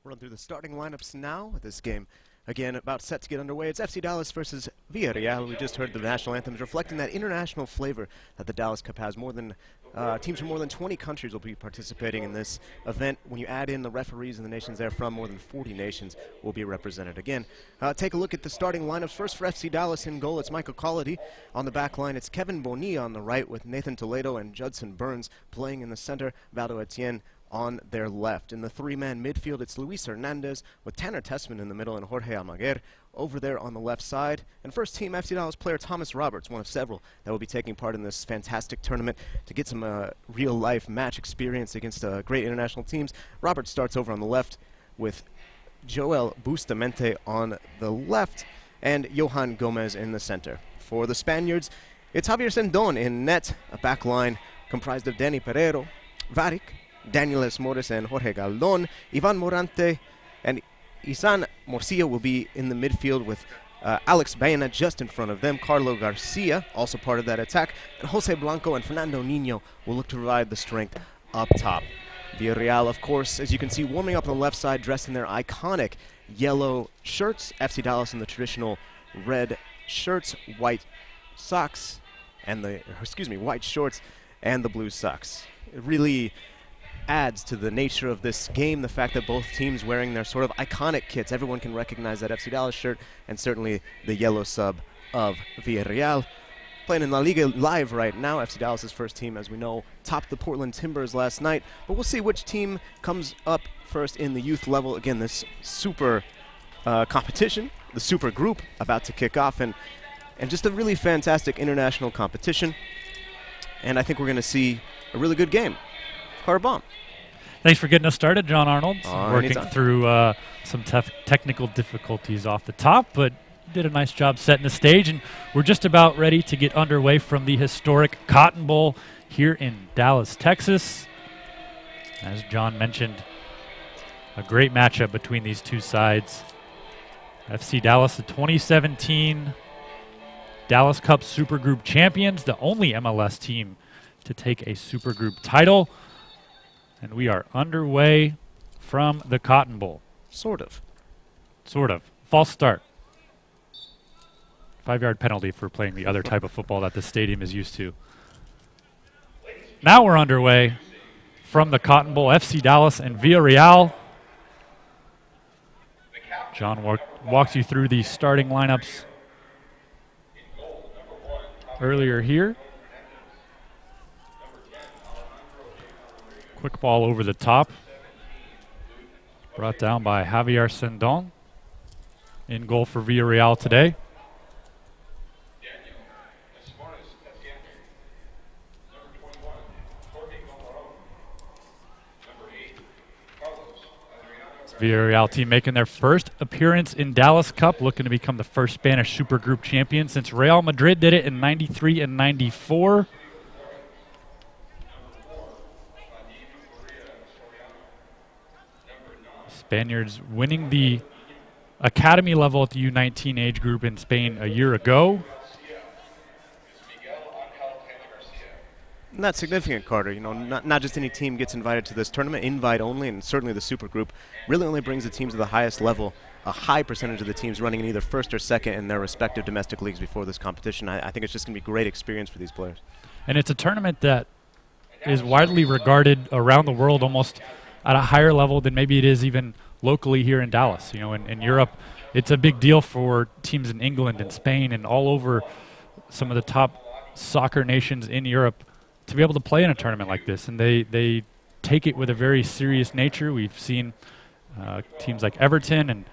Run through the starting lineups now. This game, again, about set to get underway. It's FC Dallas versus Villareal. We just heard the national anthems reflecting that international flavor that the Dallas Cup has. Teams from more than 20 countries will be participating in this event. When you add in the referees and the nations they're from, more than 40 nations will be represented. Again, take a look at the starting lineups. First for FC Dallas in goal, it's Michael Colledy. On the back line, it's Kevin Bonilla on the right with Nathan Toledo and Judson Burns playing in the center. Valdo Etienne on their left. In the three-man midfield, it's Luis Hernandez with Tanner Tessman in the middle and Jorge Almaguer over there on the left side. And first team FC Dallas player Thomas Roberts, one of several that will be taking part in this fantastic tournament to get some real-life match experience against great international teams. Roberts starts over on the left with Joel Bustamante on the left and Johan Gomez in the center. For the Spaniards, it's Javier Sendon in net, a back line comprised of Danny Pereiro, Varic, Daniel Esmores and Jorge Galdon. Ivan Morante and Isan Morcilla will be in the midfield with Alex Baena just in front of them. Carlo Garcia, also part of that attack. And Jose Blanco and Fernando Nino will look to provide the strength up top. Villareal, of course, as you can see, warming up on the left side, dressed in their iconic yellow shirts. FC Dallas in the traditional red shirts, white socks, and white shorts and the blue socks. It really adds to the nature of this game, the fact that both teams wearing their sort of iconic kits. Everyone can recognize that FC Dallas shirt and certainly the yellow sub of Villareal. Playing in La Liga Live right now, FC Dallas' first team, as we know, topped the Portland Timbers last night, but we'll see which team comes up first in the youth level. Again, this super competition, the super group about to kick off, and just a really fantastic international competition. And I think we're going to see a really good game. Carter Baum. Thanks for getting us started, John Arnold. Working anytime. Through some tough technical difficulties off the top, but did a nice job setting the stage, and we're just about ready to get underway from the historic Cotton Bowl here in Dallas, Texas. As John mentioned, a great matchup between these two sides. FC Dallas, the 2017 Dallas Cup Supergroup champions, the only MLS team to take a Supergroup title. And we are underway from the Cotton Bowl. Sort of. False start. 5-yard penalty for playing the other type of football that the stadium is used to. Now we're underway from the Cotton Bowl. FC Dallas and Villareal. John walked you through the starting lineups earlier here. Quick ball over the top. Brought down by Javier Sendon. In goal for Villareal today. Villareal team making their first appearance in Dallas Cup, looking to become the first Spanish Supergroup champion since Real Madrid did it in '93 and '94. Spaniards winning the academy level at the U19 age group in Spain a year ago. And that's significant, Carter. You know, not just any team gets invited to this tournament, invite only, and certainly the Supergroup really only brings the teams to the highest level. A high percentage of the teams running in either first or second in their respective domestic leagues before this competition. I think it's just going to be a great experience for these players. And it's a tournament that is widely regarded around the world almost at a higher level than maybe it is even locally here in Dallas. You know, in Europe, it's a big deal for teams in England and Spain and all over some of the top soccer nations in Europe to be able to play in a tournament like this. And they take it with a very serious nature. We've seen teams like Everton and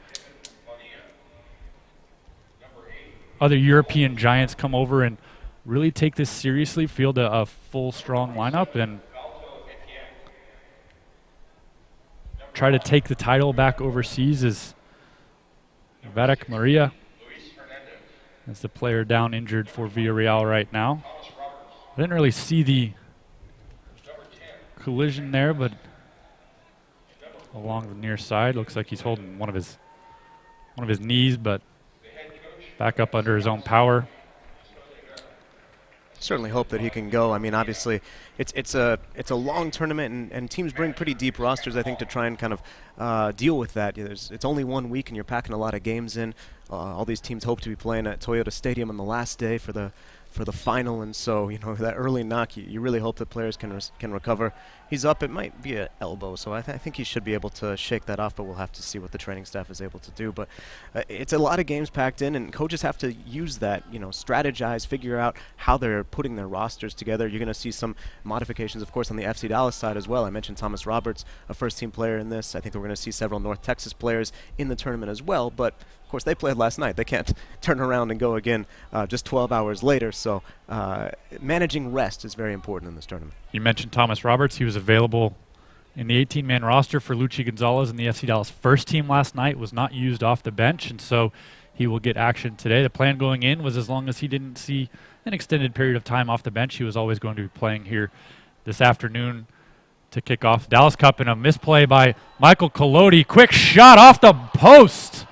other European giants come over and really take this seriously, field a full, strong lineup, and try to take the title back overseas. As Varic Maria is the player down injured for Villareal right now. I didn't really see the collision there, but along the near side, looks like he's holding one of his knees, but back up under his own power. Certainly hope that he can go. I mean, obviously, it's a long tournament, and teams bring pretty deep rosters, I think, to try and kind of deal with that. It's only 1 week, and you're packing a lot of games in. All these teams hope to be playing at Toyota Stadium on the last day for the final, and so that early knock, you really hope that players can recover. He's up. It might be an elbow, so I think he should be able to shake that off, but we'll have to see what the training staff is able to do. But it's a lot of games packed in, and coaches have to use that, strategize, figure out how they're putting their rosters together. You're going to see some modifications, of course, on the FC Dallas side as well. I mentioned Thomas Roberts, a first-team player in this. I think we're going to see several North Texas players in the tournament as well, but of course, they played last night. They can't turn around and go again just 12 hours later. So managing rest is very important in this tournament. You mentioned Thomas Roberts. He was available in the 18-man roster for Luchi Gonzalez and the FC Dallas first team last night, was not used off the bench, and so he will get action today. The plan going in was as long as he didn't see an extended period of time off the bench, he was always going to be playing here this afternoon to kick off Dallas Cup, in a misplay by Michael Collodi. Quick shot off the post.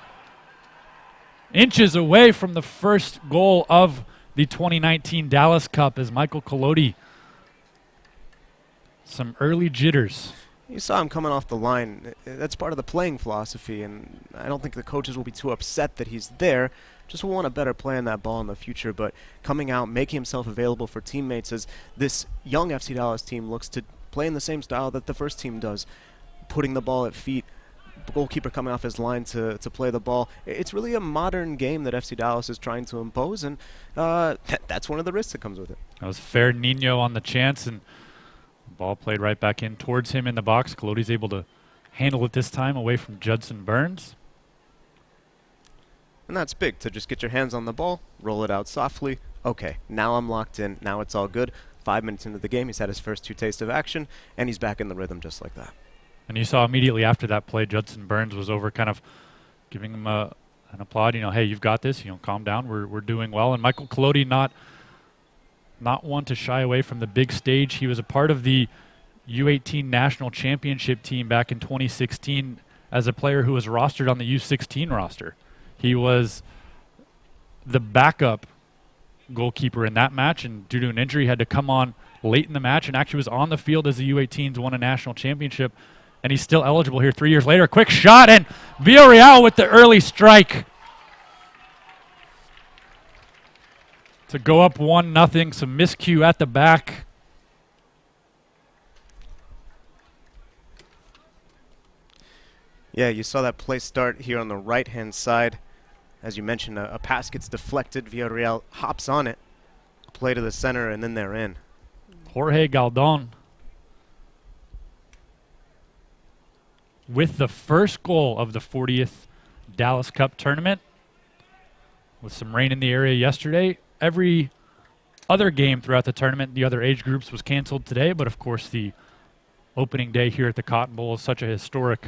Inches away from the first goal of the 2019 Dallas Cup as Michael Collodi. Some early jitters. You saw him coming off the line. That's part of the playing philosophy, and I don't think the coaches will be too upset that he's there. Just will want a better play on that ball in the future, but coming out, making himself available for teammates as this young FC Dallas team looks to play in the same style that the first team does, putting the ball at feet, goalkeeper coming off his line to play the ball. It's really a modern game that FC Dallas is trying to impose, and that's one of the risks that comes with it. That was fair Nino on the chance, and the ball played right back in towards him in the box. Collodi's able to handle it this time away from Judson Burns. And that's big, to just get your hands on the ball, roll it out softly. Okay, now I'm locked in. Now it's all good. 5 minutes into the game, he's had his first 2 tastes of action, and he's back in the rhythm just like that. And you saw immediately after that play, Judson Burns was over kind of giving him an applaud. Hey, you've got this. Calm down. We're doing well. And Michael Collodi, not one to shy away from the big stage. He was a part of the U18 National Championship team back in 2016 as a player who was rostered on the U16 roster. He was the backup goalkeeper in that match, and due to an injury, had to come on late in the match and actually was on the field as the U18s won a national championship. And he's still eligible here 3 years later. Quick shot, and Villareal with the early strike to go up 1-0. Some miscue at the back. Yeah, you saw that play start here on the right-hand side. As you mentioned, a pass gets deflected. Villareal hops on it, play to the center, and then they're in. Jorge Galdon with the first goal of the 40th Dallas Cup tournament. With some rain in the area yesterday, every other game throughout the tournament, the other age groups, was canceled today, but of course the opening day here at the Cotton Bowl is such a historic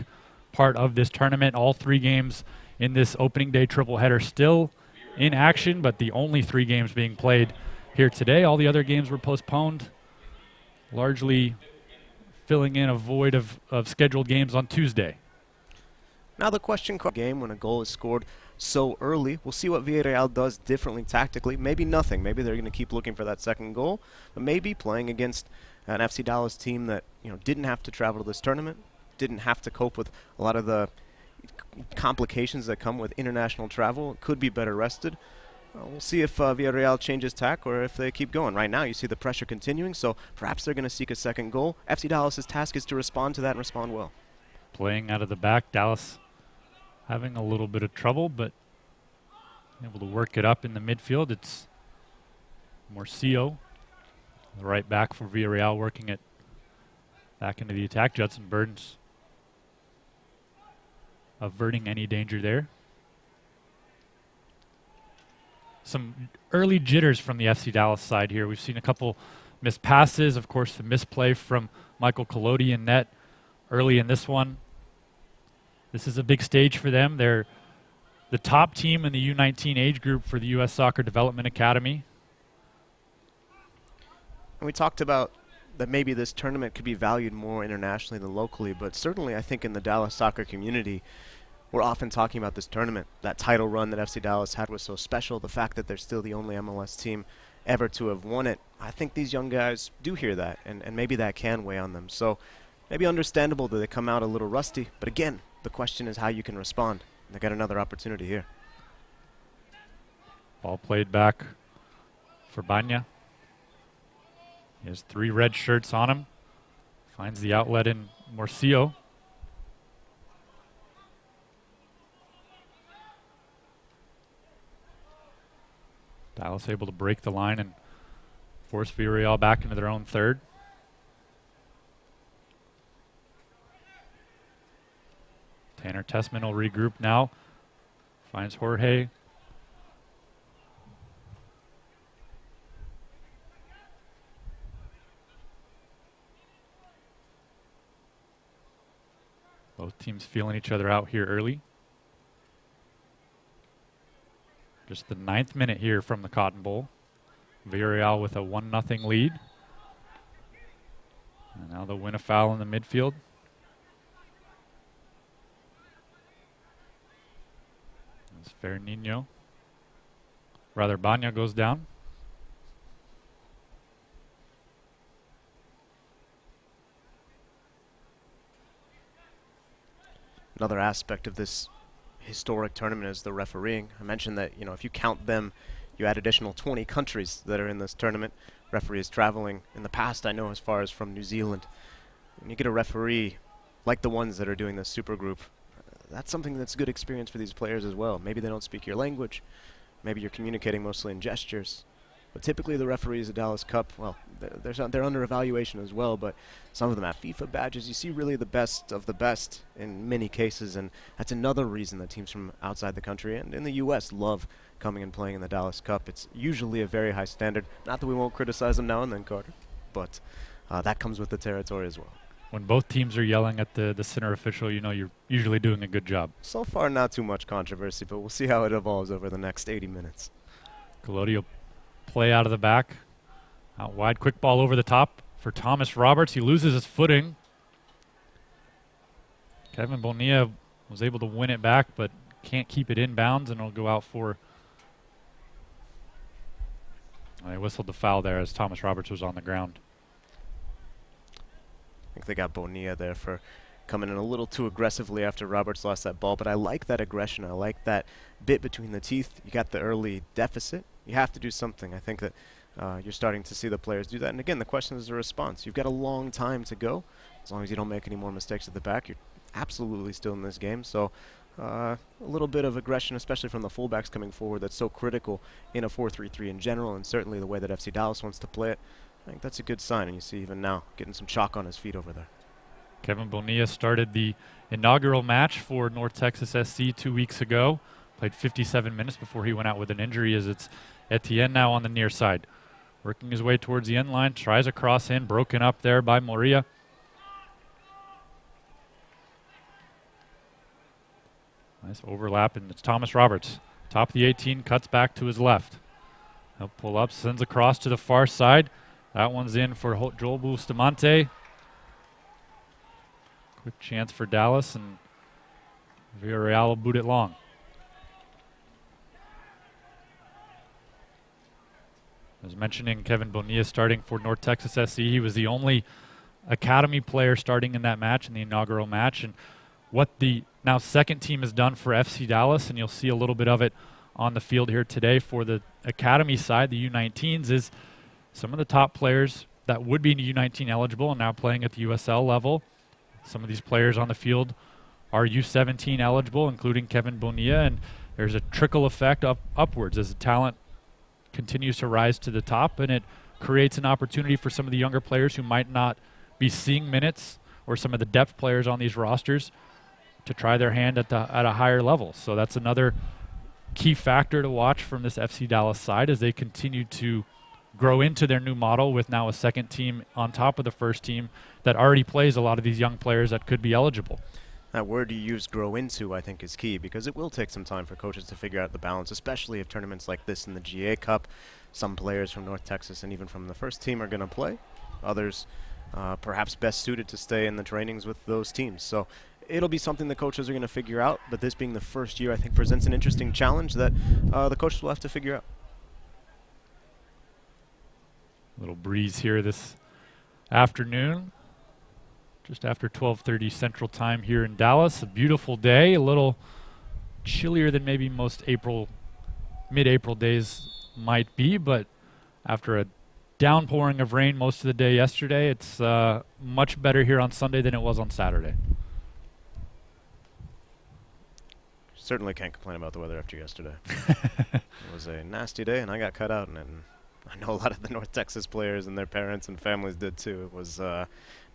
part of this tournament. All 3 games in this opening day tripleheader still in action, but the only 3 games being played here today. All the other games were postponed, largely filling in a void of scheduled games on Tuesday. Now the question game when a goal is scored so early. We'll see what Villareal does differently tactically. Maybe nothing. Maybe they're going to keep looking for that second goal, but maybe playing against an FC Dallas team that didn't have to travel to this tournament, didn't have to cope with a lot of the complications that come with international travel, could be better rested. We'll see if Villareal changes tack or if they keep going. Right now, you see the pressure continuing, so perhaps they're going to seek a second goal. FC Dallas' task is to respond to that and respond well. Playing out of the back, Dallas having a little bit of trouble, but able to work it up in the midfield. It's Morcio, the right back for Villareal, working it back into the attack. Judson Burns averting any danger there. Some early jitters from the FC Dallas side here. We've seen a couple missed passes. Of course, the misplay from Michael Collodi in net early in this one. This is a big stage for them. They're the top team in the U19 age group for the U.S. Soccer Development Academy. And we talked about that maybe this tournament could be valued more internationally than locally, but certainly I think in the Dallas soccer community, we're often talking about this tournament. That title run that FC Dallas had was so special, the fact that they're still the only MLS team ever to have won it. I think these young guys do hear that, and maybe that can weigh on them. So maybe understandable that they come out a little rusty, but again, the question is how you can respond. They got another opportunity here. Ball played back for Banya. He has 3 red shirts on him. Finds the outlet in Morcillo. Dallas able to break the line and force Villareal back into their own third. Tanner Tessman will regroup now. Finds Jorge. Both teams feeling each other out here early. Just the 9th minute here from the Cotton Bowl. Villareal with a 1-0 lead. And now they'll win a foul in the midfield. It's Fernino. Rather, Banya goes down. Another aspect of this historic tournament is the refereeing. I mentioned that, if you count them, you add additional 20 countries that are in this tournament. Referees traveling in the past, I know, as far as from New Zealand. When you get a referee like the ones that are doing this super group, that's something that's a good experience for these players as well. Maybe they don't speak your language. Maybe you're communicating mostly in gestures. But typically the referees at Dallas Cup, well, they're under evaluation as well, but some of them have FIFA badges. You see really the best of the best in many cases, and that's another reason that teams from outside the country and in the U.S. love coming and playing in the Dallas Cup. It's usually a very high standard. Not that we won't criticize them now and then, Carter, but that comes with the territory as well. When both teams are yelling at the center official, you're usually doing a good job. So far, not too much controversy, but we'll see how it evolves over the next 80 minutes. Colodi play out of the back. Out wide, quick ball over the top for Thomas Roberts. He loses his footing. Kevin Bonilla was able to win it back, but can't keep it inbounds, and it'll go out for... They whistled the foul there as Thomas Roberts was on the ground. I think they got Bonilla there for coming in a little too aggressively after Roberts lost that ball, but I like that aggression. I like that bit between the teeth. You got the early deficit. You have to do something. I think that you're starting to see the players do that. And again, the question is the response. You've got a long time to go. As long as you don't make any more mistakes at the back, you're absolutely still in this game. So a little bit of aggression, especially from the fullbacks coming forward, that's so critical in a 4-3-3 in general, and certainly the way that FC Dallas wants to play it. I think that's a good sign, and you see even now getting some chalk on his feet over there. Kevin Bonilla started the inaugural match for North Texas SC 2 weeks ago. Played 57 minutes before he went out with an injury, as it's Etienne now on the near side. Working his way towards the end line, tries a cross in, broken up there by Moria. Nice overlap, and it's Thomas Roberts. Top of the 18, cuts back to his left. He'll pull up, sends across to the far side. That one's in for Joel Bustamante. Quick chance for Dallas, and Villareal will boot it long. I was mentioning Kevin Bonilla starting for North Texas SC. He was the only academy player starting in that match, in the inaugural match. And what the now second team has done for FC Dallas, and you'll see a little bit of it on the field here today for the academy side, the U19s, is some of the top players that would be U19 eligible and now playing at the USL level. Some of these players on the field are U17 eligible, including Kevin Bonilla, and there's a trickle effect upwards as the talent continues to rise to the top, and it creates an opportunity for some of the younger players who might not be seeing minutes, or some of the depth players on these rosters, to try their hand at a higher level. So that's another key factor to watch from this FC Dallas side as they continue to grow into their new model, with now a second team on top of the first team that already plays a lot of these young players that could be eligible. That word you use, grow into, I think is key, because it will take some time for coaches to figure out the balance, especially if tournaments like this in the GA Cup, some players from North Texas and even from the first team are going to play. Others perhaps best suited to stay in the trainings with those teams. So it'll be something the coaches are going to figure out, but this being the first year, I think presents an interesting challenge that the coaches will have to figure out. Little breeze here this afternoon, just after 12:30 Central Time here in Dallas. A beautiful day, a little chillier than maybe most mid-April days might be, but after a downpouring of rain most of the day yesterday, it's much better here on Sunday than it was on Saturday. Certainly can't complain about the weather after yesterday. It was a nasty day, and I got cut out, and I know a lot of the North Texas players and their parents and families did too. It was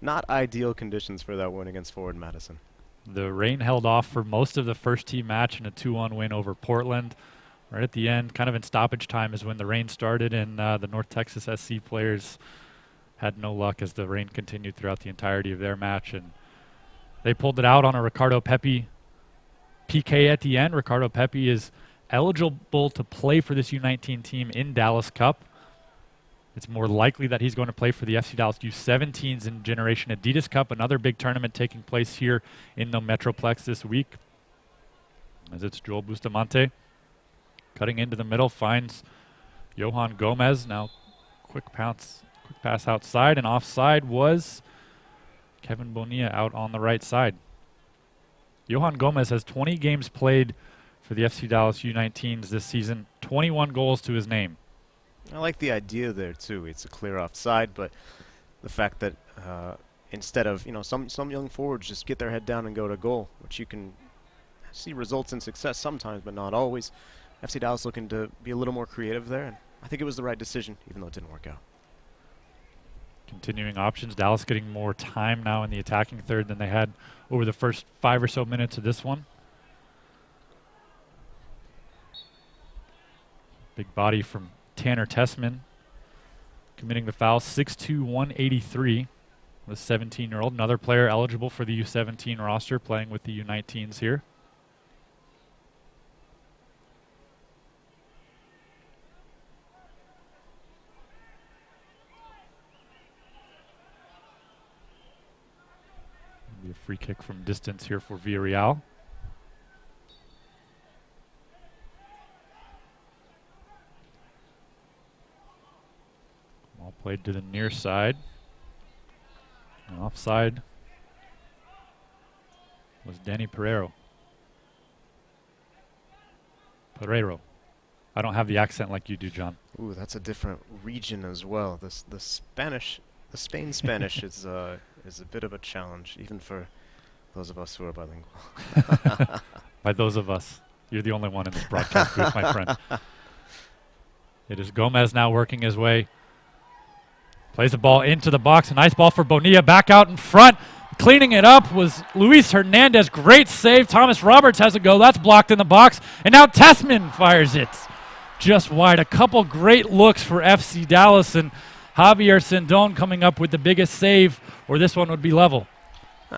not ideal conditions for that win against Forward Madison. The rain held off for most of the first team match in a 2-1 win over Portland. Right at the end, kind of in stoppage time, is when the rain started, and the North Texas SC players had no luck as the rain continued throughout the entirety of their match, and they pulled it out on a Ricardo Pepi PK at the end. Ricardo Pepi is eligible to play for this U19 team in Dallas Cup. It's more likely that he's going to play for the FC Dallas U17s in Generation Adidas Cup, another big tournament taking place here in the Metroplex this week. As it's Joel Bustamante cutting into the middle, finds Johan Gomez. Now quick pass outside, and offside was Kevin Bonilla out on the right side. Johan Gomez has 20 games played for the FC Dallas U19s this season, 21 goals to his name. I like the idea there too. It's a clear offside, but the fact that instead of, some young forwards just get their head down and go to goal, which you can see results in success sometimes, but not always. FC Dallas looking to be a little more creative there, and I think it was the right decision, even though it didn't work out. Continuing options, Dallas getting more time now in the attacking third than they had over the first 5 or so minutes of this one. Big body from Tanner Tessman committing the foul, 6'2", 183, the 17-year-old. Another player eligible for the U17 roster, playing with the U19s here. Be a free kick from distance here for Villareal. Ball played to the near side. And offside was Danny Pereiro. I don't have the accent like you do, John. Ooh, that's a different region as well. The Spain Spanish is a bit of a challenge, even for those of us who are bilingual. By those of us, you're the only one in this broadcast booth, my friend. It is Gomez now working his way. Plays the ball into the box. A nice ball for Bonilla. Back out in front. Cleaning it up was Luis Hernandez. Great save. Thomas Roberts has a go. That's blocked in the box. And now Tessman fires it just wide. A couple great looks for FC Dallas, and Javier Sindon coming up with the biggest save, or this one would be level.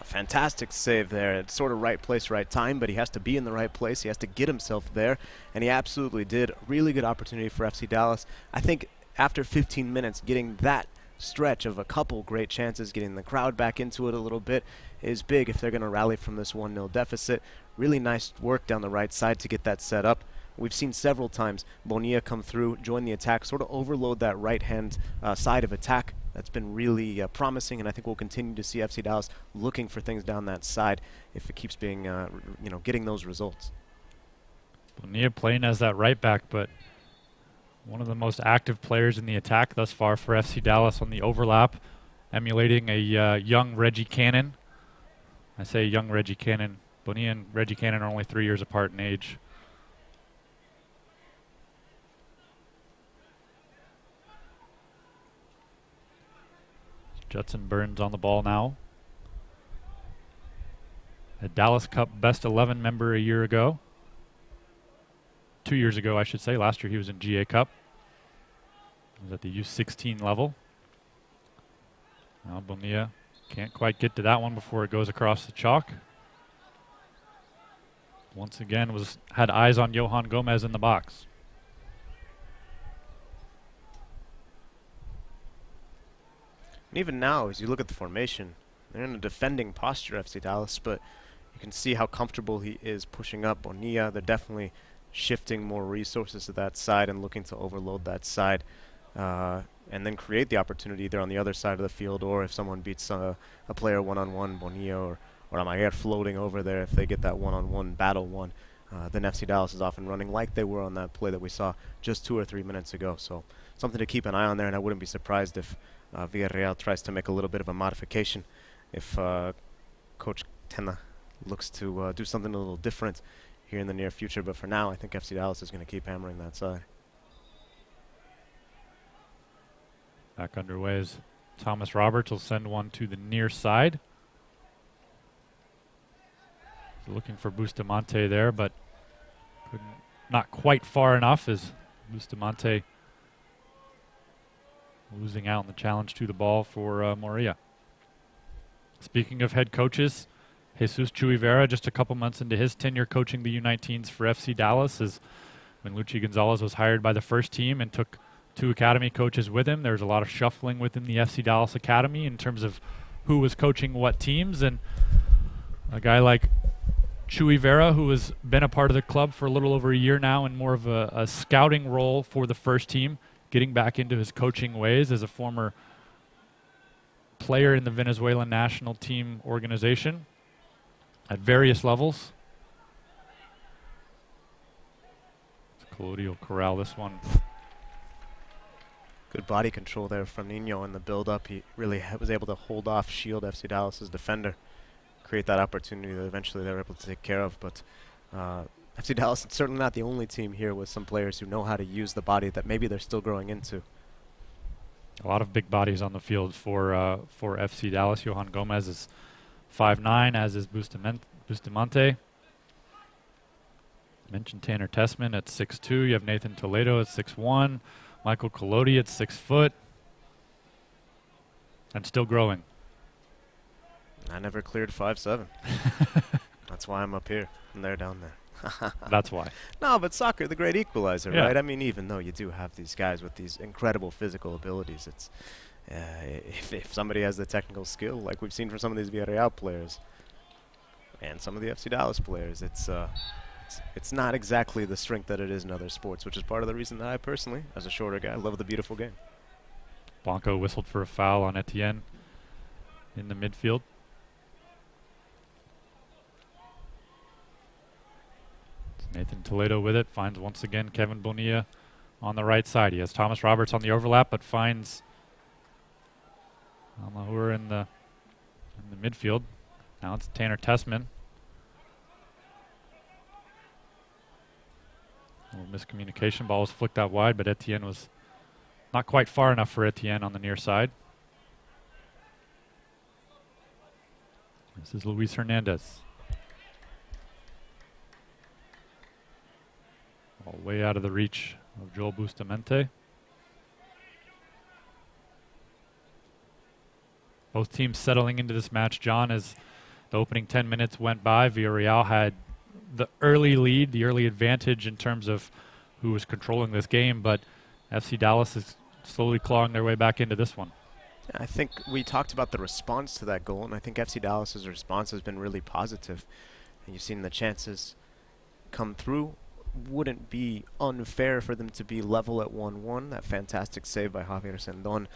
Fantastic save there. It's sort of right place, right time, but he has to be in the right place. He has to get himself there, and he absolutely did. Really good opportunity for FC Dallas. I think after 15 minutes, getting that stretch of a couple great chances, getting the crowd back into it a little bit is big if they're going to rally from this 1-0 deficit. Really nice work down the right side to get that set up. We've seen several times Bonilla come through, join the attack, sort of overload that right-hand side of attack. That's been really promising, and I think we'll continue to see FC Dallas looking for things down that side if it keeps being, getting those results. Bonilla playing as that right back, but one of the most active players in the attack thus far for FC Dallas on the overlap, emulating a young Reggie Cannon. I say young Reggie Cannon. Bonilla and Reggie Cannon are only 3 years apart in age. Judson Burns on the ball now. A Dallas Cup Best 11 member a year ago. 2 years ago, I should say. Last year he was in GA Cup. He was at the U16 level. Now Bonilla can't quite get to that one before it goes across the chalk. Once again had eyes on Johan Gomez in the box. And even now, as you look at the formation, they're in a defending posture, FC Dallas, but you can see how comfortable he is pushing up Bonilla. They're definitely shifting more resources to that side and looking to overload that side. and then create the opportunity either on the other side of the field, or if someone beats a player one-on-one, Bonilla or Amayer floating over there, if they get that one-on-one battle one, then FC Dallas is off and running like they were on that play that we saw just 2 or 3 minutes ago. So something to keep an eye on there, and I wouldn't be surprised if Villareal tries to make a little bit of a modification if Coach Tena looks to do something a little different here in the near future. But for now, I think FC Dallas is going to keep hammering that side. Back underway as Thomas Roberts will send one to the near side. He's looking for Bustamante there, but not quite far enough as Bustamante losing out in the challenge to the ball for Moria. Speaking of head coaches, Jesus Chuy Vera, just a couple months into his tenure coaching the U19s for FC Dallas, is when Luchi Gonzalez was hired by the first team and took 2 academy coaches with him. There was a lot of shuffling within the FC Dallas academy in terms of who was coaching what teams, and a guy like Chuy Vera, who has been a part of the club for a little over a year now in more of a scouting role for the first team, getting back into his coaching ways as a former player in the Venezuelan national team organization at various levels. Colodial corral this one. Good body control there from Nino in the build-up. He really was able to hold off, shield FC Dallas's defender, create that opportunity that eventually they were able to take care of. But FC Dallas is certainly not the only team here with some players who know how to use the body that maybe they're still growing into. A lot of big bodies on the field for FC Dallas. Johan Gomez is 5'9", as is Bustamante. Mentioned Tanner Tessman at 6'2". You have Nathan Toledo at 6'1". Michael Collodi at 6 foot. And still growing. I never cleared 5'7". That's why I'm up here and they're down there. That's why. No, but soccer, the great equalizer, Yeah. right? I mean, even though you do have these guys with these incredible physical abilities, it's if somebody has the technical skill, like we've seen from some of these Villareal players and some of the FC Dallas players, it's not exactly the strength that it is in other sports, which is part of the reason that I personally, as a shorter guy, love the beautiful game. Blanco whistled for a foul on Etienne in the midfield. Nathan Toledo with it, finds once again Kevin Bonilla on the right side. He has Thomas Roberts on the overlap, but finds Al-Mahur in the midfield. Now it's Tanner Tessman. A little miscommunication. Ball was flicked out wide, but Etienne was not quite far enough for Etienne on the near side. This is Luis Hernandez. All way out of the reach of Joel Bustamante. Both teams settling into this match, John, as the opening 10 minutes went by. Villareal had the early lead, the early advantage in terms of who was controlling this game, but FC Dallas is slowly clawing their way back into this one. Yeah, I think we talked about the response to that goal, and I think FC Dallas's response has been really positive. And you've seen the chances come through. Wouldn't be unfair for them to be level at 1-1. That fantastic save by Javier Sendon,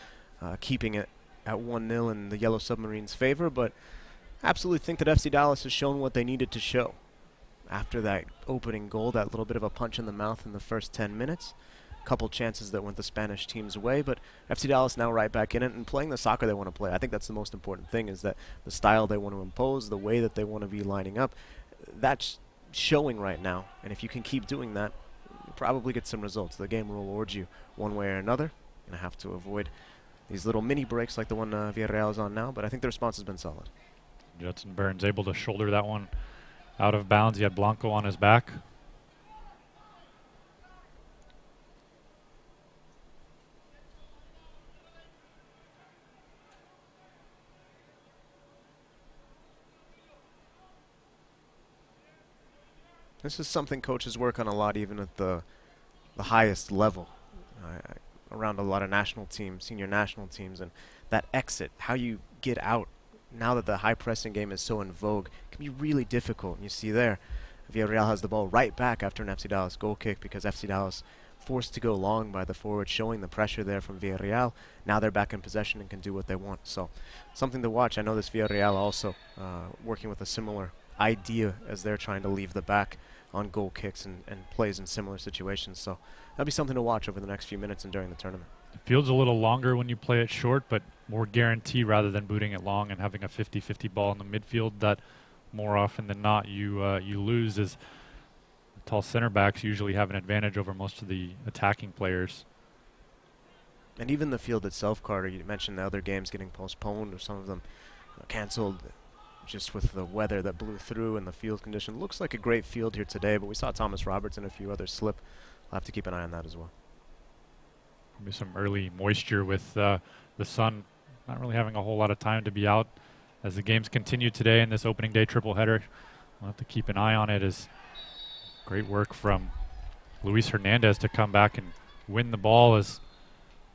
keeping it at 1-0 in the Yellow Submarine's favor, but absolutely think that FC Dallas has shown what they needed to show. After that opening goal, that little bit of a punch in the mouth in the first 10 minutes. Couple chances that went the Spanish team's way, but FC Dallas now right back in it and playing the soccer they want to play. I think that's the most important thing, is that the style they want to impose, the way that they want to be lining up, that's showing right now. And if you can keep doing that, you'll probably get some results. The game will reward you one way or another. You're going to have to avoid these little mini breaks like the one Villareal is on now, but I think the response has been solid. Judson Burns able to shoulder that one out of bounds. He had Blanco on his back. This is something coaches work on a lot, even at the highest level, around a lot of national teams, senior national teams, and that exit, how you get out, now that the high pressing game is so in vogue, can be really difficult. And you see there, Villareal has the ball right back after an FC Dallas goal kick because FC Dallas forced to go long by the forward, showing the pressure there from Villareal. Now they're back in possession and can do what they want. So something to watch. I know this Villareal also working with a similar idea as they're trying to leave the back on goal kicks and plays in similar situations. So that'll be something to watch over the next few minutes and during the tournament. The field's a little longer when you play it short, but more guarantee rather than booting it long and having a 50-50 ball in the midfield that more often than not you lose, as tall center backs usually have an advantage over most of the attacking players. And even the field itself, Carter, you mentioned the other games getting postponed or some of them canceled just with the weather that blew through and the field condition. Looks like a great field here today, but we saw Thomas Roberts and a few others slip. We'll have to keep an eye on that as well. Maybe some early moisture with the sun not really having a whole lot of time to be out as the games continue today in this opening day triple header. We'll have to keep an eye on it. As great work from Luis Hernandez to come back and win the ball as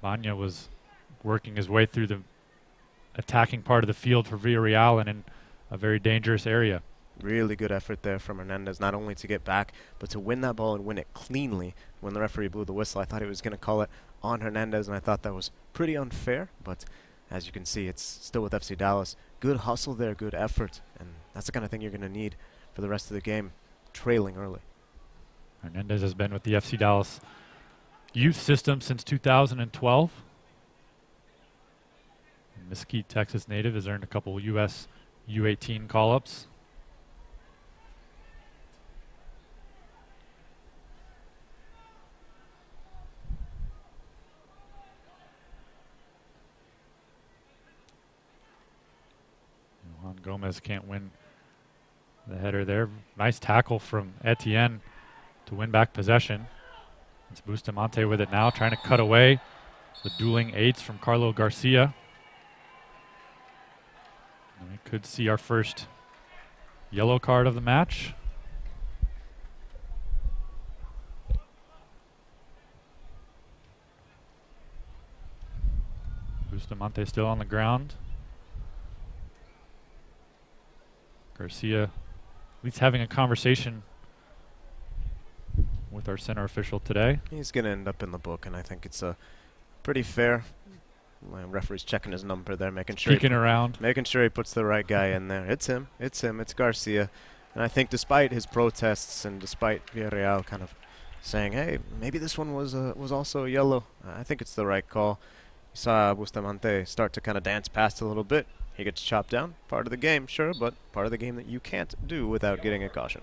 Banya was working his way through the attacking part of the field for Villareal and in a very dangerous area. Really good effort there from Hernandez, not only to get back, but to win that ball and win it cleanly. When the referee blew the whistle, I thought he was going to call it on Hernandez, and I thought that was pretty unfair. But as you can see, it's still with FC Dallas. Good hustle there, good effort, and that's the kind of thing you're going to need for the rest of the game, trailing early. Hernandez has been with the FC Dallas youth system since 2012. Mesquite, Texas native, has earned a couple U.S. U18 call-ups. Juan Gomez can't win the header there. Nice tackle from Etienne to win back possession. It's Bustamante with it now, trying to cut away the dueling eights from Carlo Garcia. And we could see our first yellow card of the match. Bustamante still on the ground. Garcia at least having a conversation with our center official today. He's going to end up in the book, and I think it's pretty fair. My referee's checking his number there, making sure he puts the right guy in there. It's him. It's Garcia. And I think despite his protests and despite Villareal kind of saying, hey, maybe this one was also a yellow, I think it's the right call. You saw Bustamante start to kind of dance past a little bit. He gets chopped down. Part of the game, sure, but part of the game that you can't do without getting a caution.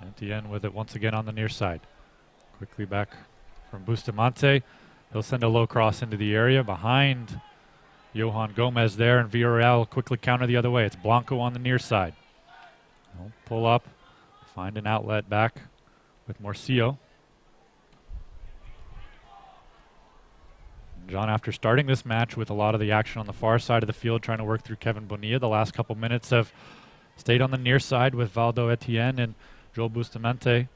Etienne with it once again on the near side. Quickly back from Bustamante. He'll send a low cross into the area behind Johan Gomez there, and Villareal quickly counter the other way. It's Blanco on the near side. He'll pull up, find an outlet back with Morcillo. John, after starting this match with a lot of the action on the far side of the field, trying to work through Kevin Bonilla, the last couple minutes have stayed on the near side with Valdo Etienne and Joel Bustamante.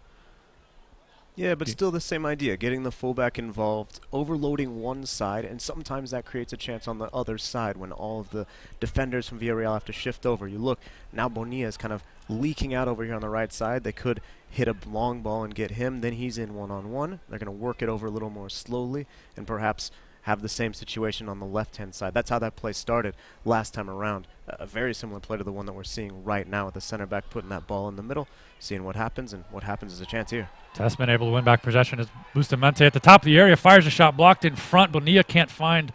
Yeah, but still the same idea, getting the fullback involved, overloading one side, and sometimes that creates a chance on the other side when all of the defenders from Villareal have to shift over. You look, now Bonilla is kind of leaking out over here on the right side. They could hit a long ball and get him, then he's in one-on-one. They're going to work it over a little more slowly and perhaps have the same situation on the left-hand side. That's how that play started last time around. A very similar play to the one that we're seeing right now with the center back putting that ball in the middle, seeing what happens, and what happens is a chance here. Tessman able to win back possession as Bustamante at the top of the area, fires a shot blocked in front. Bonilla can't find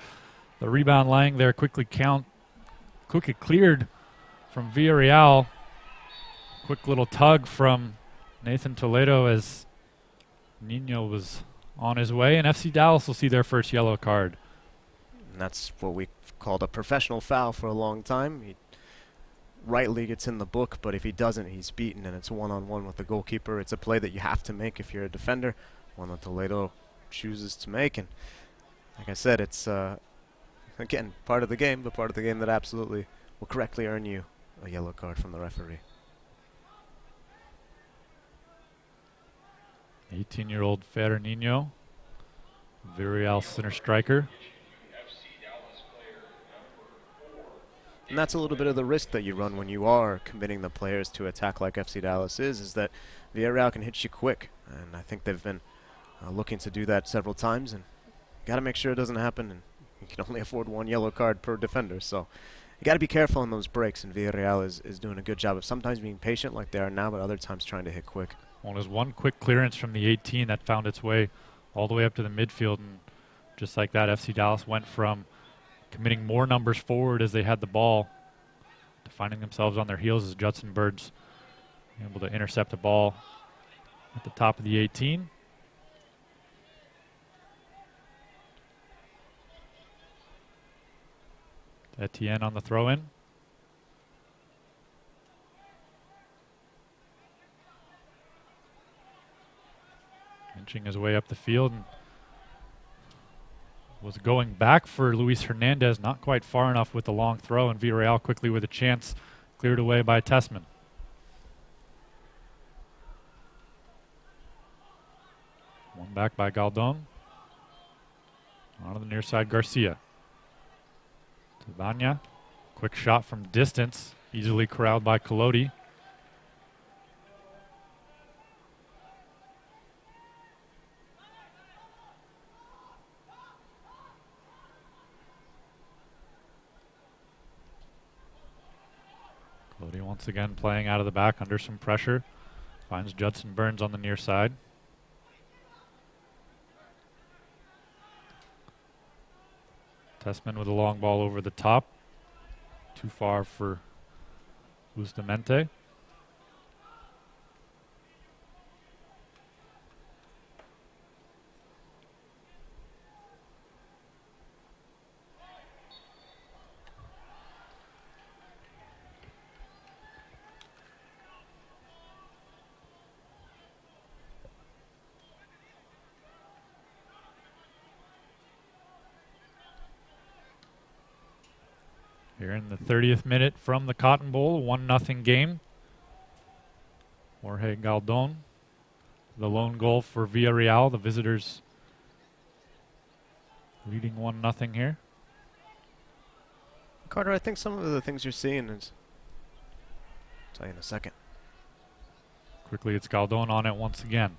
the rebound lying there. Quickly cleared from Villareal. Quick little tug from Nathan Toledo as Nino was on his way, and FC Dallas will see their first yellow card. And that's what we called a professional foul for a long time. He rightly gets in the book, but if he doesn't, he's beaten, and it's one-on-one with the goalkeeper. It's a play that you have to make if you're a defender, one that Toledo chooses to make. And like I said, it's, again, part of the game, but part of the game that absolutely will correctly earn you a yellow card from the referee. 18-year-old Ferrer-Nino, Villareal center striker. And that's a little bit of the risk that you run when you are committing the players to attack like FC Dallas is that Villareal can hit you quick. And I think they've been looking to do that several times, and you got to make sure it doesn't happen. And you can only afford one yellow card per defender, so you got to be careful on those breaks. And Villareal is doing a good job of sometimes being patient like they are now, but other times trying to hit quick. Well, there's one quick clearance from the 18 that found its way all the way up to the midfield, and just like that, FC Dallas went from committing more numbers forward as they had the ball to finding themselves on their heels as Judson Bird's able to intercept the ball at the top of the 18. Etienne on the throw-in. Inching his way up the field and was going back for Luis Hernandez, not quite far enough with the long throw, and Villareal quickly with a chance, cleared away by Tessman. One back by Galdon. On to the near side, Garcia. To Banya. Quick shot from distance, easily corralled by Collodi. Collodi once again playing out of the back under some pressure. Finds Judson Burns on the near side. Tessman with a long ball over the top. Too far for Bustamante. Here in the 30th minute from the Cotton Bowl, 1-0 game. Jorge Galdon, the lone goal for Villareal. The visitors leading 1-0 here. Carter, I think some of the things you're seeing is, I'll tell you in a second. Quickly, it's Galdon on it once again.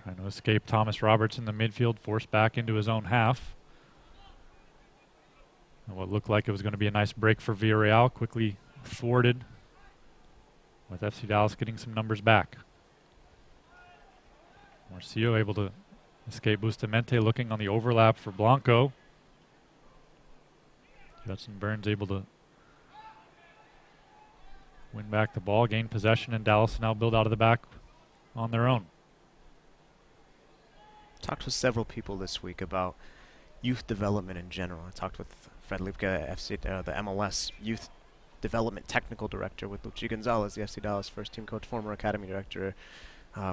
Trying to escape Thomas Roberts in the midfield, forced back into his own half. And what looked like it was going to be a nice break for Villareal, quickly thwarted, with FC Dallas getting some numbers back. Morcillo able to escape Bustamante, looking on the overlap for Blanco. Judson Burns able to win back the ball, gain possession, and Dallas now build out of the back on their own. Talked with several people this week about youth development in general. I talked with Fred Lipka, the MLS Youth Development Technical Director, with Luchi Gonzalez, the FC Dallas first team coach, former Academy Director,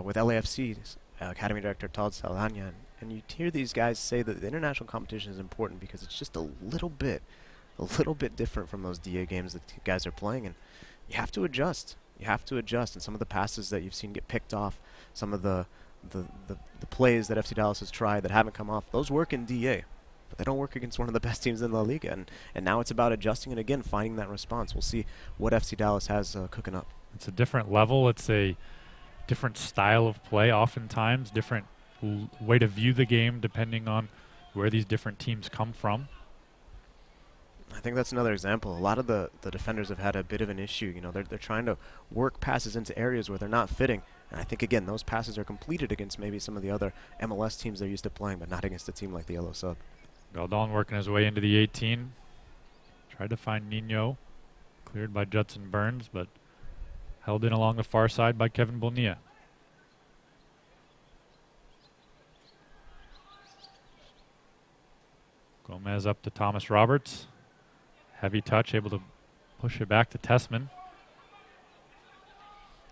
with LAFC Academy Director Todd Saldaña. And you hear these guys say that the international competition is important because it's just a little bit different from those DA games that guys are playing, and you have to adjust. You have to adjust, and some of the passes that you've seen get picked off, some of the plays that FC Dallas has tried that haven't come off, those work in DA. But they don't work against one of the best teams in La Liga, and now it's about adjusting and again finding that response. We'll see what FC Dallas has cooking up. It's a different level. It's a different style of play, oftentimes different way to view the game depending on where these different teams come from. I think that's another example. A lot of the defenders have had a bit of an issue. You know, they're trying to work passes into areas where they're not fitting. And I think, again, those passes are completed against maybe some of the other MLS teams they're used to playing, but not against a team like the Yellow Sub. Galdon working his way into the 18. Tried to find Nino. Cleared by Judson Burns, but held in along the far side by Kevin Bonilla. Gomez up to Thomas Roberts. Heavy touch, able to push it back to Tessman.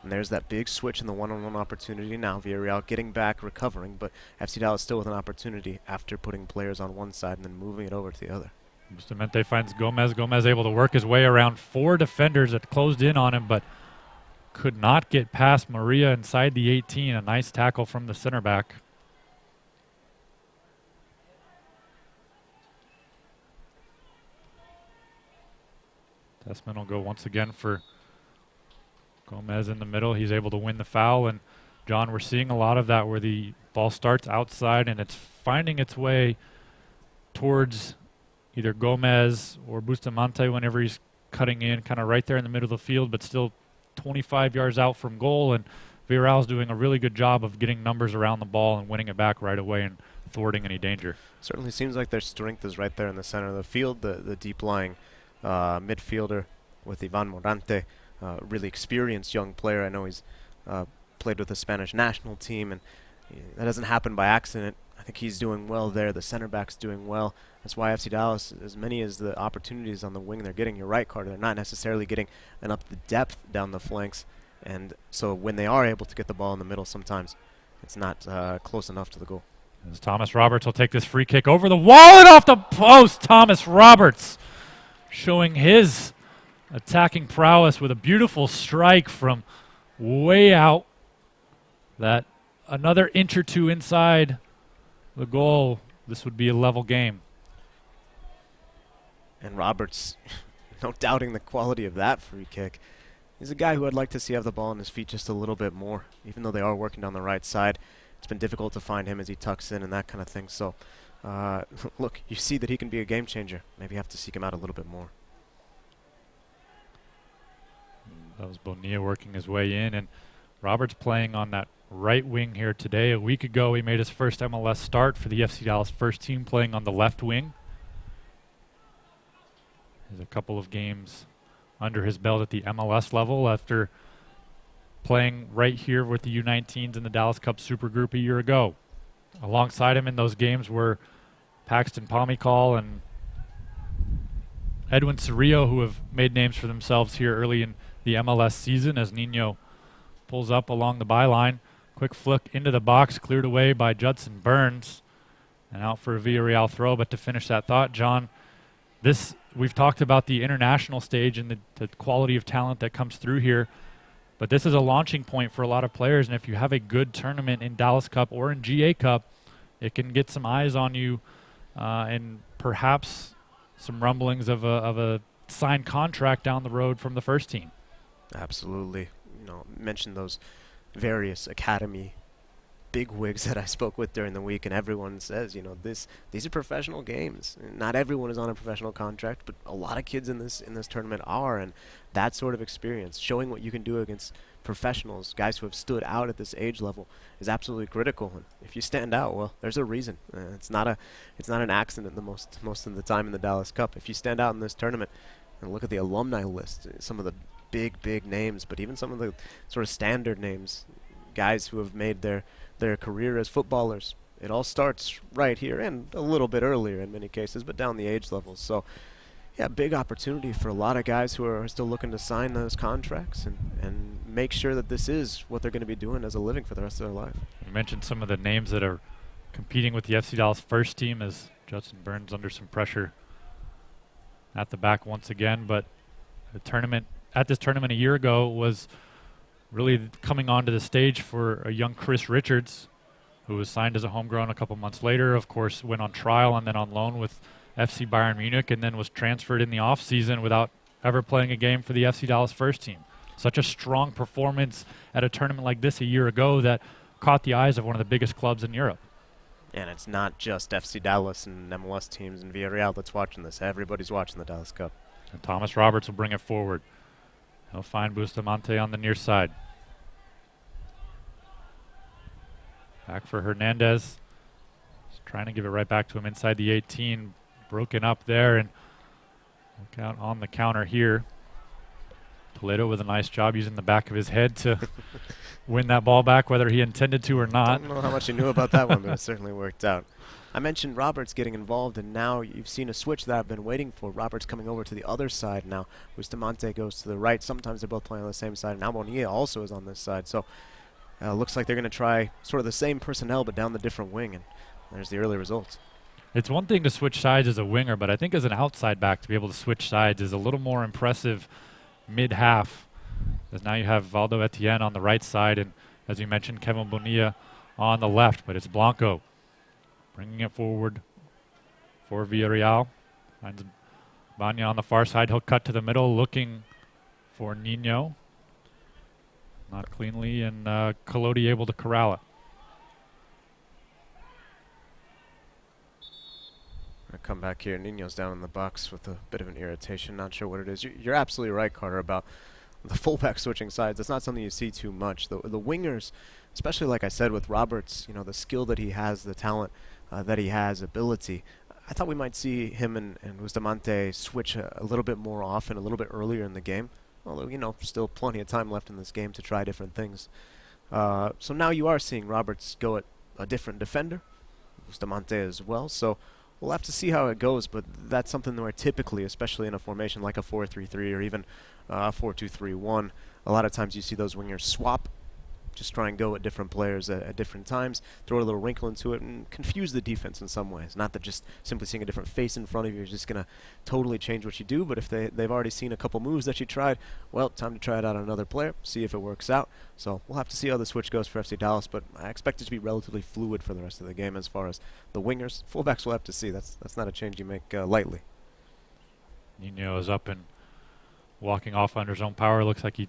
And there's that big switch in the one-on-one opportunity now. Villareal getting back, recovering, but FC Dallas still with an opportunity after putting players on one side and then moving it over to the other. Bustamante finds Gomez. Gomez able to work his way around 4 defenders that closed in on him, but could not get past Maria inside the 18. A nice tackle from the center back. Assessment will go once again for Gomez in the middle. He's able to win the foul. And, John, we're seeing a lot of that where the ball starts outside and it's finding its way towards either Gomez or Bustamante whenever he's cutting in, kind of right there in the middle of the field, but still 25 yards out from goal. And Villareal's doing a really good job of getting numbers around the ball and winning it back right away and thwarting any danger. Certainly seems like their strength is right there in the center of the field. The deep-lying midfielder with Ivan Morante, really experienced young player. I know he's played with the Spanish national team, and that doesn't happen by accident. I think he's doing well there. The center back's doing well. That's why FC Dallas, as many as the opportunities on the wing they're getting, you're right, Carter, they're not necessarily getting enough the depth down the flanks. And so when they are able to get the ball in the middle, sometimes it's not close enough to the goal. As Thomas Roberts will take this free kick over the wall and off the post. Thomas Roberts showing his attacking prowess with a beautiful strike from way out. That another inch or two inside the goal, this would be a level game. And Roberts, no doubting the quality of that free kick. He's a guy who I'd like to see have the ball on his feet just a little bit more, even though they are working down the right side. It's been difficult to find him as he tucks in and that kind of thing. So, look, you see that he can be a game changer. Maybe you have to seek him out a little bit more. That was Bonilla working his way in, and Roberts playing on that right wing here today. A week ago, he made his first MLS start for the FC Dallas first team, playing on the left wing. There's a couple of games under his belt at the MLS level after playing right here with the U19s in the Dallas Cup Supergroup a year ago. Alongside him in those games were Paxton Pomykal and Edwin Cerrillo, who have made names for themselves here early in the MLS season, as Nino pulls up along the byline. Quick flick into the box, cleared away by Judson Burns, and out for a Villareal throw. But to finish that thought, John, we've talked about the international stage and the quality of talent that comes through here, but this is a launching point for a lot of players, and if you have a good tournament in Dallas Cup or in GA Cup, it can get some eyes on you and perhaps some rumblings of a signed contract down the road from the first team. Absolutely. Mention those various academy bigwigs that I spoke with during the week, and everyone says, these are professional games. Not everyone is on a professional contract, but a lot of kids in this tournament are, and that sort of experience, showing what you can do against professionals, guys who have stood out at this age level, is absolutely critical. And if you stand out, well, there's a reason. It's not an accident most of the time in the Dallas Cup. If you stand out in this tournament, and look at the alumni list, some of the big names, but even some of the sort of standard names, guys who have made their career as footballers. It all starts right here, and a little bit earlier in many cases, but down the age levels. So, yeah, big opportunity for a lot of guys who are still looking to sign those contracts and make sure that this is what they're going to be doing as a living for the rest of their life. You mentioned some of the names that are competing with the FC Dallas first team, as Judson Burns under some pressure at the back once again, but the tournament at this tournament a year ago was really coming onto the stage for a young Chris Richards, who was signed as a homegrown a couple months later, of course went on trial and then on loan with FC Bayern Munich, and then was transferred in the offseason without ever playing a game for the FC Dallas first team. Such a strong performance at a tournament like this a year ago that caught the eyes of one of the biggest clubs in Europe. And it's not just FC Dallas and MLS teams and Villareal that's watching this. Everybody's watching the Dallas Cup. And Thomas Roberts will bring it forward. He'll find Bustamante on the near side. Back for Hernandez. He's trying to give it right back to him inside the 18. Broken up there, and look out on the counter here. Toledo with a nice job using the back of his head to win that ball back, whether he intended to or not. I don't know how much you knew about that one, but it certainly worked out. I mentioned Roberts getting involved, and now you've seen a switch that I've been waiting for. Roberts coming over to the other side now. Bustamante goes to the right. Sometimes they're both playing on the same side. Now Bonilla also is on this side. So looks like they're going to try sort of the same personnel but down the different wing, and there's the early results. It's one thing to switch sides as a winger, but I think as an outside back to be able to switch sides is a little more impressive mid-half, as now you have Valdo Etienne on the right side, and as you mentioned, Kevin Bonilla on the left, but it's Blanco bringing it forward for Villareal. Finds Banya on the far side. He'll cut to the middle looking for Nino. Not cleanly, and Collodi able to corral it. I come back here. Nino's down in the box with a bit of an irritation. Not sure what it is. You're absolutely right, Carter, about the fullback switching sides. That's not something you see too much. The wingers, especially like I said with Roberts, you know, the skill that he has, the talent that he has, ability. I thought we might see him and Bustamante switch a little bit more often, a little bit earlier in the game. Although, you know, still plenty of time left in this game to try different things. So now you are seeing Roberts go at a different defender, Bustamante as well. So we'll have to see how it goes, but that's something where typically, especially in a formation like a 4-3-3 or even 4-2-3-1, a lot of times you see those wingers swap, just try and go at different players at different times, throw a little wrinkle into it, and confuse the defense in some ways. Not that just simply seeing a different face in front of you is just going to totally change what you do, but if they've already seen a couple moves that you tried, well, time to try it out on another player, see if it works out. So we'll have to see how the switch goes for FC Dallas, but I expect it to be relatively fluid for the rest of the game as far as the wingers. Fullbacks we'll have to see. That's not a change you make lightly. Nino is up and walking off under his own power. Looks like he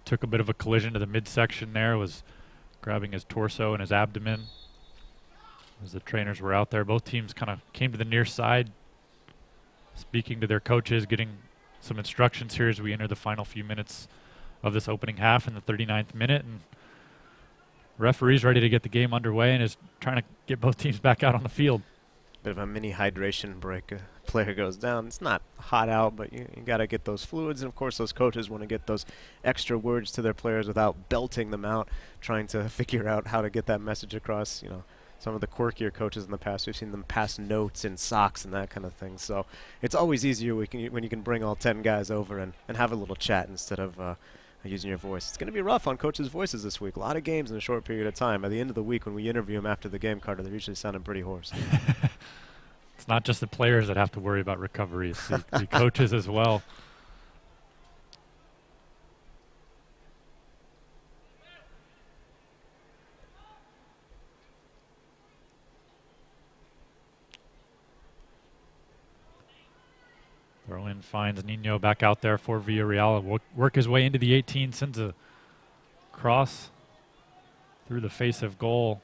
took a bit of a collision to the midsection there, was grabbing his torso and his abdomen as the trainers were out there. Both teams kind of came to the near side, speaking to their coaches, getting some instructions here as we enter the final few minutes of this opening half in the 39th minute. And referee's ready to get the game underway and is trying to get both teams back out on the field. Bit of a mini hydration break. A player goes down. It's not hot out, but you got to get those fluids. And, of course, those coaches want to get those extra words to their players without belting them out, trying to figure out how to get that message across. You know, some of the quirkier coaches in the past, we've seen them pass notes in socks and that kind of thing. So it's always easier when you can bring all 10 guys over and have a little chat instead of using your voice. It's going to be rough on coaches' voices this week. A lot of games in a short period of time. By the end of the week, when we interview them after the game, Carter, they're usually sounding pretty hoarse. It's not just the players that have to worry about recovery. It's the coaches as well. Throw-in finds Nino back out there for Villareal. Work his way into the 18, sends a cross through the face of goal.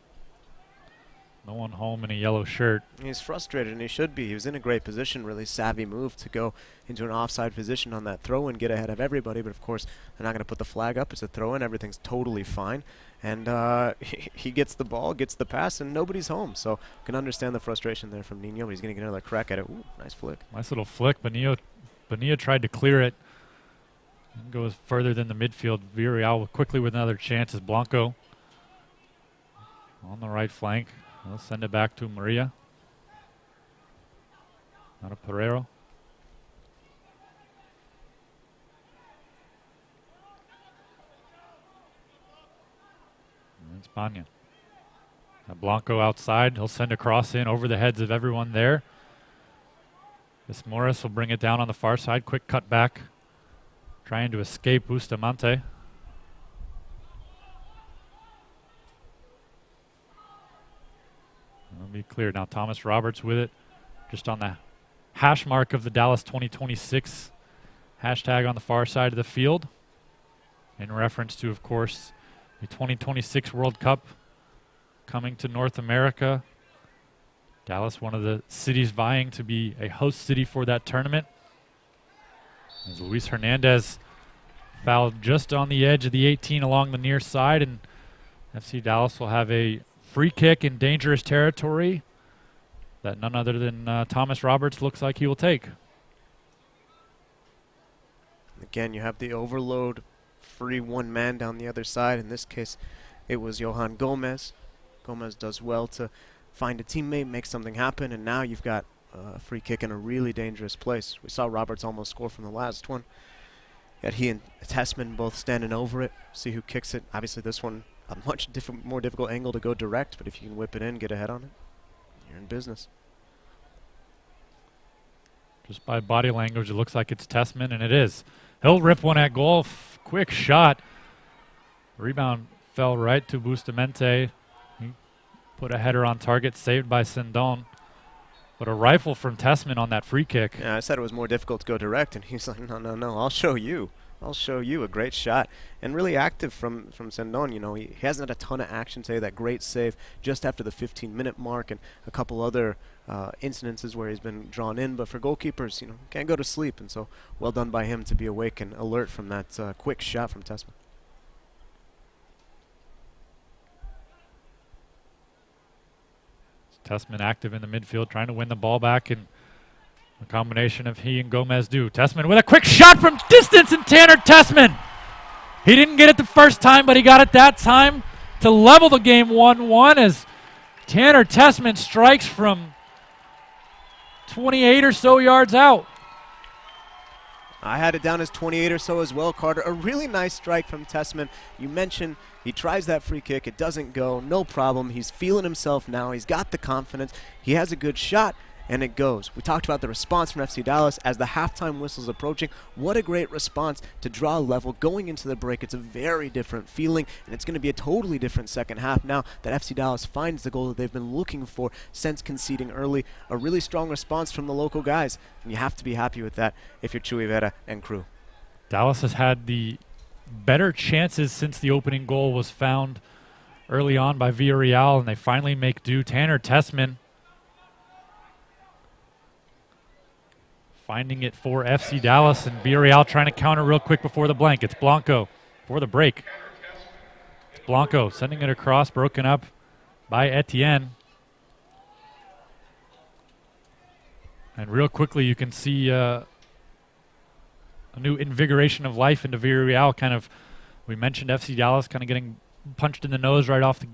No one home in a yellow shirt. He's frustrated, and he should be. He was in a great position, really savvy move to go into an offside position on that throw-in, get ahead of everybody. But, of course, they're not going to put the flag up. It's a throw-in. Everything's totally fine. And he gets the ball, gets the pass, and nobody's home. So you can understand the frustration there from Nino, but he's going to get another crack at it. Ooh, nice flick. Nice little flick. Bonilla tried to clear it. And goes further than the midfield. Villareal quickly with another chance as Blanco on the right flank. They'll send it back to Maria. Not a Pereiro. And it's Banya. Now Blanco outside. He'll send a cross in over the heads of everyone there. This Morris will bring it down on the far side. Quick cut back. Trying to escape Bustamante. It'll be clear now. Thomas Roberts with it, just on the hash mark of the Dallas 2026 hashtag on the far side of the field, in reference to, of course, the 2026 World Cup coming to North America. Dallas, one of the cities vying to be a host city for that tournament. As Luis Hernandez fouled just on the edge of the 18 along the near side, and FC Dallas will have a free kick in dangerous territory that none other than Thomas Roberts looks like he will take. Again, you have the overload, free one man down the other side. In this case, it was Johan Gomez. Gomez does well to find a teammate, make something happen, and now you've got a free kick in a really dangerous place. We saw Roberts almost score from the last one. Yet he and Tessman both standing over it, see who kicks it. Obviously this one, a much more difficult angle to go direct, but if you can whip it in, get ahead on it, you're in business. Just by body language, it looks like it's Tessman, and it is. He'll rip one at goal. Quick shot. Rebound fell right to Bustamante. He put a header on target, saved by Sindon. But a rifle from Tessman on that free kick. Yeah, I said it was more difficult to go direct, and he's like, no, I'll show you. I'll show you. A great shot. And really active from Sendon. You know, he hasn't had a ton of action today. That great save just after the 15-minute mark, and a couple other incidences where he's been drawn in. But for goalkeepers, you know, can't go to sleep. And so well done by him to be awake and alert from that quick shot from Tessman. Tessman active in the midfield, trying to win the ball back, and a combination of he and Gomez do. Tessman with a quick shot from distance, and Tanner Tessman. He didn't get it the first time, but he got it that time to level the game 1-1 as Tanner Tessman strikes from 28 or so yards out. I had it down as 28 or so as well, Carter. A really nice strike from Tessman. You mentioned he tries that free kick. It doesn't go. No problem. He's feeling himself now. He's got the confidence. He has a good shot, and it goes. We talked about the response from FC Dallas as the halftime whistle's approaching. What a great response to draw a level going into the break. It's a very different feeling, and it's going to be a totally different second half now that FC Dallas finds the goal that they've been looking for since conceding early. A really strong response from the local guys, and you have to be happy with that if you're Chuy Vera and crew. Dallas has had the better chances since the opening goal was found early on by Villareal, and they finally make do. Tanner Tessman finding it for FC Dallas, and Villareal trying to counter real quick before the blank. It's Blanco for the break. It's Blanco sending it across, broken up by Etienne. And real quickly you can see a new invigoration of life into Villareal. Kind of, we mentioned FC Dallas kind of getting punched in the nose right off the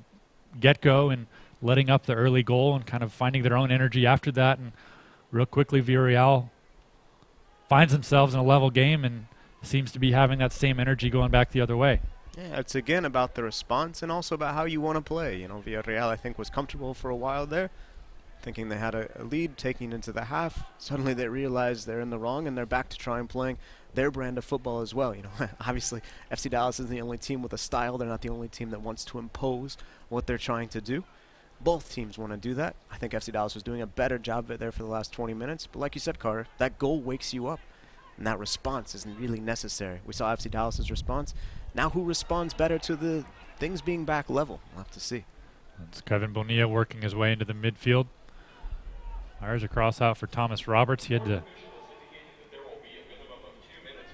get-go and letting up the early goal and kind of finding their own energy after that. And real quickly Villareal finds themselves in a level game and seems to be having that same energy going back the other way. Yeah, it's again about the response and also about how you want to play. You know, Villareal, I think, was comfortable for a while there, thinking they had a lead, taking into the half. Suddenly they realize they're in the wrong, and they're back to trying playing their brand of football as well. You know, obviously FC Dallas is the only team with a style. They're not the only team that wants to impose what they're trying to do. Both teams want to do that. I think FC Dallas was doing a better job of it there for the last 20 minutes. But like you said, Carter, that goal wakes you up, and that response isn't really necessary. We saw FC Dallas's response. Now who responds better to the things being back level? We'll have to see. It's Kevin Bonilla working his way into the midfield. Fires a cross out for Thomas Roberts. He had to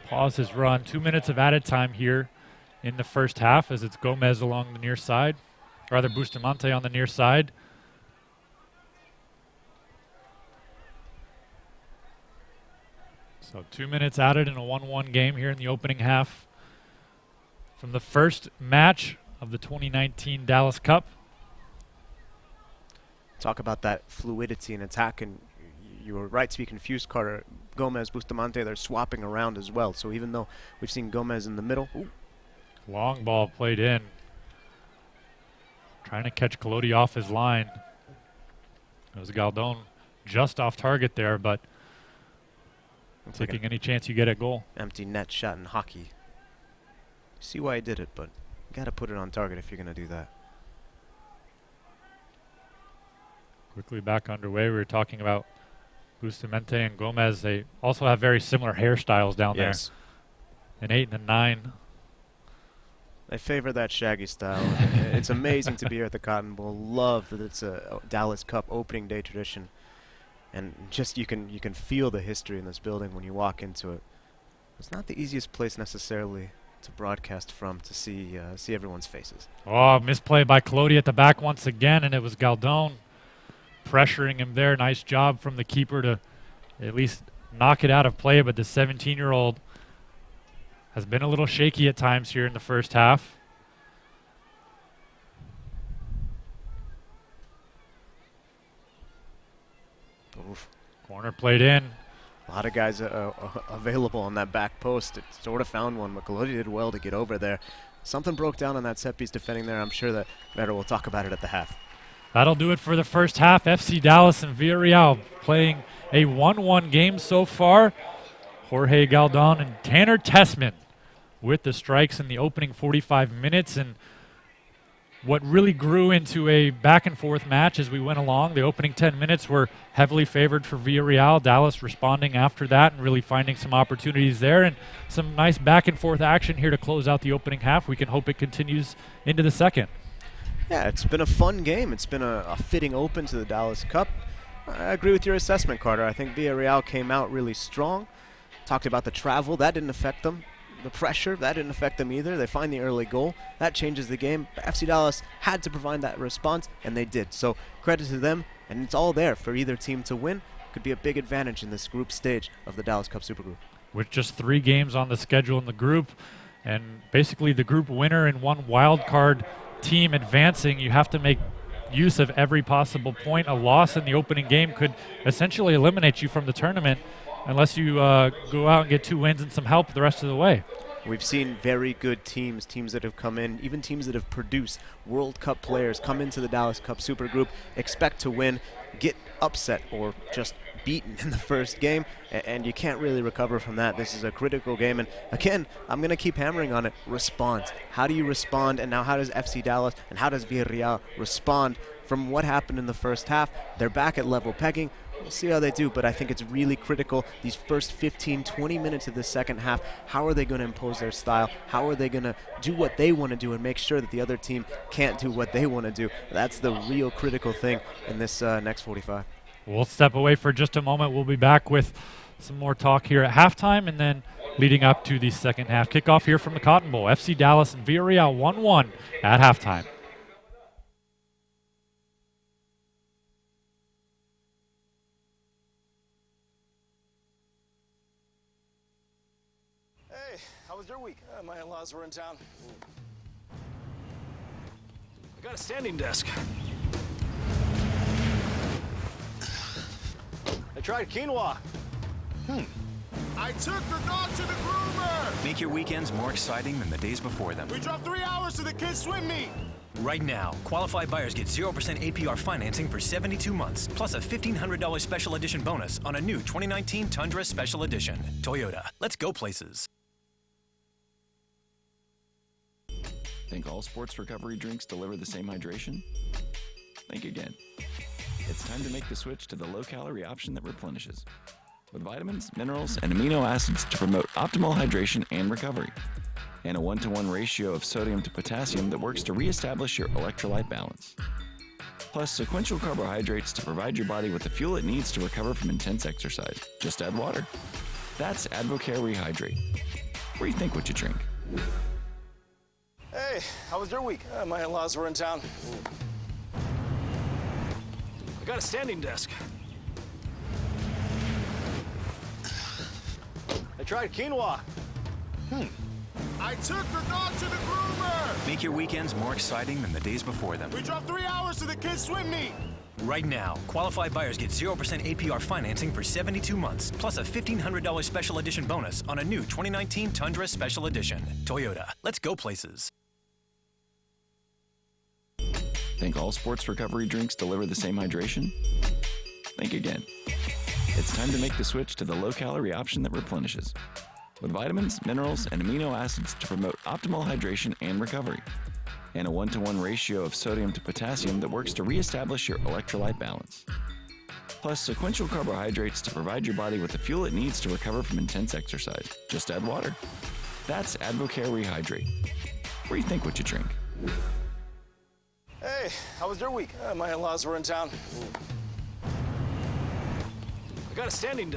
pause his run. 2 minutes of added time here in the first half as it's Gomez along the near side. Or rather Bustamante on the near side. So 2 minutes added in a 1-1 game here in the opening half from the first match of the 2019 Dallas Cup. Talk about that fluidity in attack, and you were right to be confused, Carter. Gomez, Bustamante, they're swapping around as well. So even though we've seen Gomez in the middle. Ooh. Long ball played in. Trying to catch Collodi off his line. It was Galdon just off target there, but taking any chance you get at goal. Empty net shot in hockey. See why he did it, but you got to put it on target if you're going to do that. Quickly back underway. We were talking about Bustamante and Gomez. They also have very similar hairstyles down there. An 8 and a 9. They favor that shaggy style. It's amazing to be here at the Cotton Bowl. Love that it's a Dallas Cup opening day tradition, and just you can feel the history in this building when you walk into it. It's not the easiest place necessarily to broadcast from to see everyone's faces. Oh, misplay by Collodi at the back once again, and it was Galdon pressuring him there. Nice job from the keeper to at least knock it out of play, but the 17-year-old has been a little shaky at times here in the first half. Oof. Corner played in. A lot of guys available on that back post. It sort of found one, but Collodi did well to get over there. Something broke down on that set piece defending there. I'm sure that Vera will talk about it at the half. That'll do it for the first half. FC Dallas and Villareal playing a 1-1 game so far. Jorge Galdon and Tanner Tessman with the strikes in the opening 45 minutes. And what really grew into a back-and-forth match as we went along. The opening 10 minutes were heavily favored for Villareal. Dallas responding after that and really finding some opportunities there, and some nice back-and-forth action here to close out the opening half. We can hope it continues into the second. Yeah, it's been a fun game. It's been a fitting open to the Dallas Cup. I agree with your assessment, Carter. I think Villareal came out really strong. Talked about the travel. That didn't affect them. The pressure, that didn't affect them either. They find the early goal. That changes the game. But FC Dallas had to provide that response, and they did. So credit to them, and it's all there for either team to win. Could be a big advantage in this group stage of the Dallas Cup Supergroup. With just 3 games on the schedule in the group, and basically the group winner and 1 wild card team advancing, you have to make use of every possible point. A loss in the opening game could essentially eliminate you from the tournament unless you go out and get 2 wins and some help the rest of the way. We've seen very good teams that have come in, even teams that have produced World Cup players come into the Dallas Cup Supergroup, expect to win, get upset or just beaten in the first game, and you can't really recover from that. This is a critical game, and again, I'm going to keep hammering on it. Response. How do you respond, and now how does FC Dallas and how does Villareal respond from what happened in the first half? They're back at level pegging. We'll see how they do, but I think it's really critical these first 15, 20 minutes of the second half. How are they going to impose their style? How are they going to do what they want to do and make sure that the other team can't do what they want to do? That's the real critical thing in this next 45. We'll step away for just a moment. We'll be back with some more talk here at halftime and then leading up to the second half. Kickoff here from the Cotton Bowl. FC Dallas and Villareal 1-1 at halftime. How was your week? My in-laws were in town. I got a standing desk. I tried quinoa. I took the dog to the groomer. Make your weekends more exciting than the days before them. We drove 3 hours to the kids' swim meet. Right now, qualified buyers get 0% APR financing for 72 months, plus a $1,500 special edition bonus on a new 2019 Tundra Special Edition. Toyota, let's go places. Think all sports recovery drinks deliver the same hydration? Think again. It's time to make the switch to the low-calorie option that replenishes, with vitamins, minerals, and amino acids to promote optimal hydration and recovery, and a 1-to-1 ratio of sodium to potassium that works to reestablish your electrolyte balance. Plus sequential carbohydrates to provide your body with the fuel it needs to recover from intense exercise. Just add water. That's ADVOCARE REHYDRATE. Rethink what you drink. Hey, how was your week? My in-laws were in town. I got a standing desk. I tried quinoa. I took the dog to the groomer. Make your weekends more exciting than the days before them. We drove 3 hours to the kids' swim meet. Right now, qualified buyers get 0% APR financing for 72 months, plus a $1,500 special edition bonus on a new 2019 Tundra Special Edition. Toyota, let's go places. Think all sports recovery drinks deliver the same hydration? Think again. It's time to make the switch to the low-calorie option that replenishes, with vitamins, minerals, and amino acids to promote optimal hydration and recovery, and a 1-to-1 ratio of sodium to potassium that works to reestablish your electrolyte balance. Plus sequential carbohydrates to provide your body with the fuel it needs to recover from intense exercise. Just add water. That's ADVOCARE REHYDRATE. Rethink what you drink. Hey, how was your week? My in-laws were in town. I got a standing desk.